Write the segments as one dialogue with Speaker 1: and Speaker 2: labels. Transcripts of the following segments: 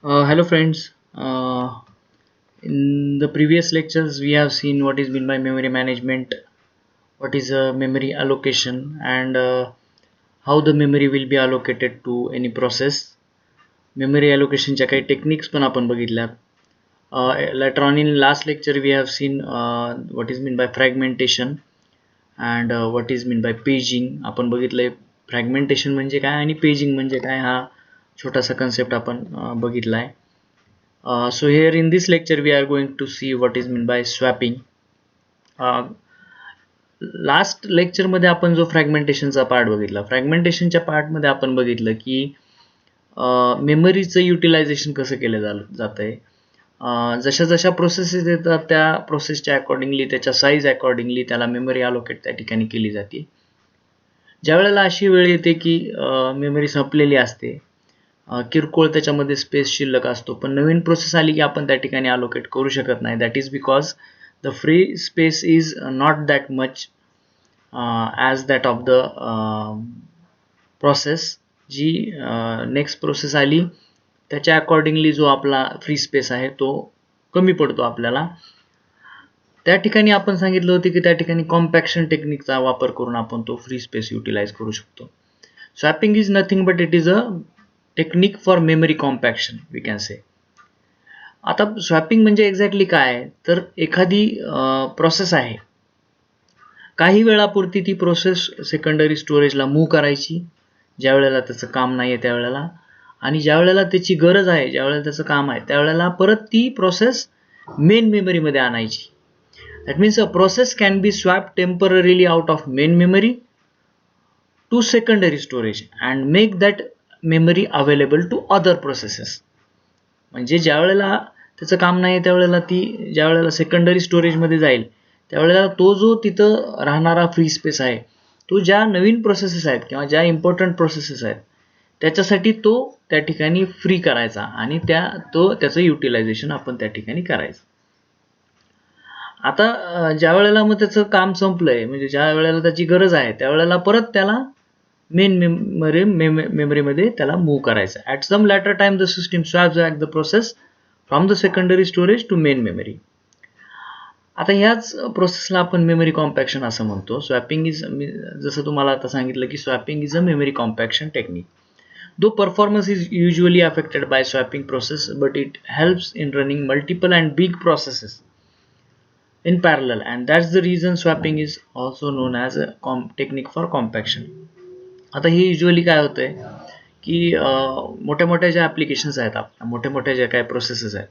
Speaker 1: Hello friends. In the previous lectures we have seen what is meant by memory management, what is memory allocation, and how the memory will be allocated to any process. Memory allocationच्या काही techniques पण आपण बघितल्या. Later on in last lecture we have seen what is meant by fragmentation and what is meant by paging. आपण बघितलंय fragmentation म्हणजे काय आणि paging म्हणजे काय हा छोटासा कन्सेप्ट आपण बघितलाय. So here in this lecture we are going to see what is meant by swapping. Last lecture मध्ये आपण जो फ्रॅगमेंटेशनचा पार्ट बघितला, फ्रॅगमेंटेशनच्या पार्ट मध्ये आपण बघितलं की मेमरीचं युटिलायझेशन कसं केलं जात आहे. जशा जशा प्रोसेसेस येतात त्या प्रोसेसच्या अकॉर्डिंगली, त्याच्या साईज अकॉर्डिंगली त्याला मेमरी अलोकेट त्या ठिकाणी केली जाते. ज्या वेळेला अशी वेळ येते की मेमरी संपलेली असते, किरकोळ त्याच्यामध्ये स्पेस शिल्लक असतो, पण नवीन प्रोसेस आली की आपण त्या ठिकाणी अलोकेट करू शकत नाही. That is because the free space is not that much as that of the process. जी नेक्स्ट प्रोसेस आली त्याच्या अकॉर्डिंगली जो आपला फ्री स्पेस आहे तो कमी पडतो आपल्याला. त्या ठिकाणी आपण सांगितलं होतं की त्या ठिकाणी कॉम्पॅक्शन टेक्निकचा वापर करून आपण तो फ्री स्पेस युटिलाइज करू शकतो. Swapping is nothing but it is a technique for memory compaction we can say. आता स्वॅपिंग म्हणजे एक्झॅक्टली काय, तर एखादी प्रोसेस आहे, काही वेळापुरती ती प्रोसेस सेकंडरी स्टोरेजला मूव्ह करायची ज्या वेळेला त्याचं काम नाही आहे त्यावेळेला, आणि ज्या वेळेला त्याची गरज आहे, ज्या वेळेला त्याचं काम आहे त्यावेळेला परत ती प्रोसेस मेन मेमरीमध्ये आणायची. That means a process can be swap temporarily out of main memory to secondary storage and make that memory available to other processes. म्हणजे ज्या वेळेला त्याचं काम नाही त्यावेळेला ती ज्या वेळेला सेकंडरी स्टोरेजमध्ये जाईल त्यावेळेला तो जो तिथं राहणारा फ्री स्पेस आहे तो ज्या नवीन प्रोसेसेस आहेत किंवा ज्या इम्पॉर्टंट प्रोसेसेस आहेत त्याच्यासाठी तो त्या ठिकाणी फ्री करायचा आणि त्याचं युटिलायझेशन आपण त्या ठिकाणी करायचं. आता ज्या वेळेला मग त्याचं काम संपलंय, म्हणजे ज्या वेळेला त्याची गरज आहे त्यावेळेला परत त्याला मेन मेमरीमध्ये त्याला मूव्ह करायचं. At some later time the system swaps back the process from the secondary storage to main memory. आता ह्याच प्रोसेसला आपण मेमरी कॉम्पॅक्शन असं म्हणतो. स्वॅपिंग इज, जसं तुम्हाला आता सांगितलं की swapping is a memory compaction technique. Though performance is usually affected by swapping process, but it helps in running multiple and big processes in parallel, and that's the reason swapping is also known as a technique for compaction. आता हे usually काय होतंय की मोठ्या मोठ्या ज्या applications आहेत, आपल्या मोठ्या मोठ्या ज्या काही प्रोसेसेस आहेत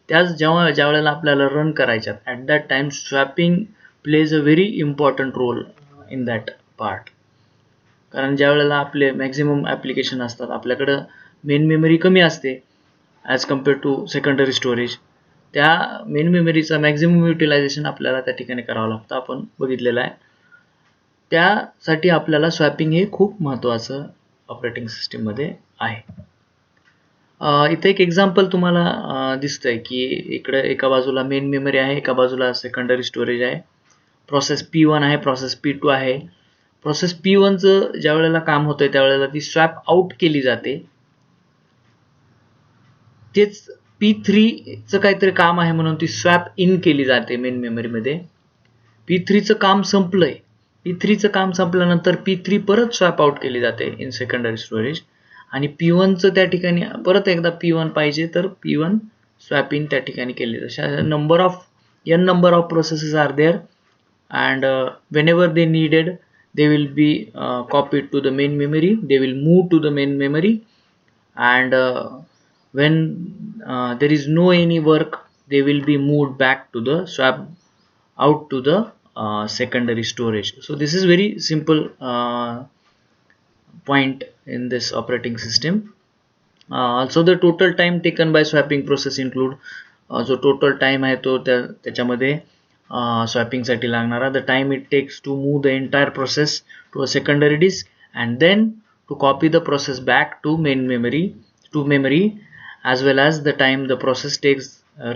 Speaker 1: त्याच ज्या वेळेला आपल्याला रन करायच्यात, at that time swapping plays a very important role in that part. कारण ज्या वेळेला आपले मॅक्झिमम ॲप्लिकेशन असतात, आपल्याकडं मेन मेमरी कमी असते as compare to secondary storage, त्या मेन मेमरीचा मॅक्झिमम युटिलायझेशन आपल्याला त्या ठिकाणी करावं लागतं, आपण बघितलेलं आहे. त्यासाठी आपल्याला स्वॅपिंग हे खूप महत्त्वाचं ऑपरेटिंग सिस्टीममध्ये आहे. इथे एक एक्झाम्पल तुम्हाला दिसतंय की इकडे एका बाजूला मेन मेमरी आहे, एका बाजूला सेकंडरी स्टोरेज आहे. प्रोसेस P1 आहे, प्रोसेस P2 आहे. प्रोसेस P1चं ज्या वेळेला काम होतंय त्यावेळेला ती स्वॅप आउट केली जाते. तेच P3चं काहीतरी काम आहे म्हणून ती स्वॅप इन केली जाते मेन मेमरीमध्ये. P3चं काम संपलंय, P3चं काम संपल्यानंतर P3 परत स्वॅप आउट केली जाते इन सेकंडरी स्टोरेज, आणि P1चं त्या ठिकाणी परत एकदा P1 पाहिजे तर P1 स्वॅप इन त्या ठिकाणी केली जाते. number of processes are there, and whenever they needed they will be copied to the main memory, they will move to the main memory, and when there is no any work they will be moved back to the swap out to the secondary storage. So this is very simple point in this operating system. Also the total time taken by swapping process include जो total time आहे तो त्याच्यामध्ये स्वॅपिंगसाठी लागणारा, the time it takes to move the entire process to a secondary disk and then to copy the process back to memory as well as the time the process takes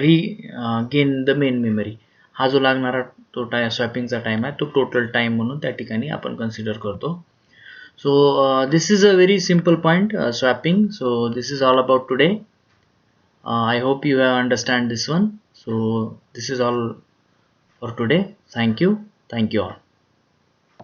Speaker 1: regain the main memory. हा जो लागणारा तो स्वॅपिंगचा time आहे तो total time म्हणून त्या ठिकाणी आपण कन्सिडर करतो. So this is a very simple point, swapping. So this is all about today. I hope you have understand this one. So this is all for today. Thank you all.